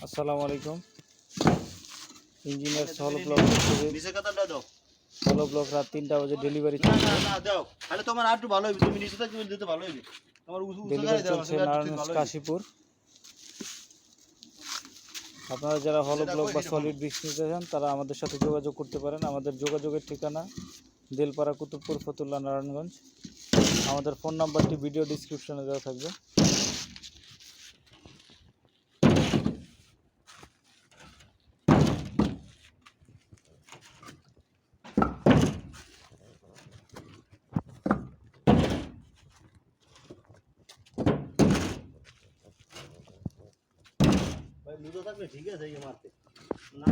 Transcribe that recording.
আসসালামু আলাইকুম। ইঞ্জিনিয়ার হলো ব্লক থেকে নিচে কথাটা দাও। হলো ব্লক রাত 3টা বাজে ডেলিভারি না চলছে। না না দাও। তাহলে তোমার আরেকটু ভালো হবে। তুমি নিচে থাকলে দিতে ভালো হবে। তোমার উঁচু উঁচু গাড়ি ডেলিভারি দাও চলছে আসলে একটু নারায়ণগঞ্জ ভালো হবে। কাশীপুর। আপনারা যারা হলো যেটা ব্লক কই বা সেটা বলো। সলিড ব্রিক্স নিতে চান তারা আমাদের সাথে যোগাযোগ করতে পারেন। আমাদের যোগাযোগের ঠিকানা দেলপাড়া, কুতুবপুর, ফতুল্লা, নারায়ণগঞ্জ। আমাদের ফোন নাম্বারটি ভিডিও ডিসক্রিপশনে দেওয়া থাকবে। ভাই লুজো থাকলে ঠিক আছে এই মারতে। না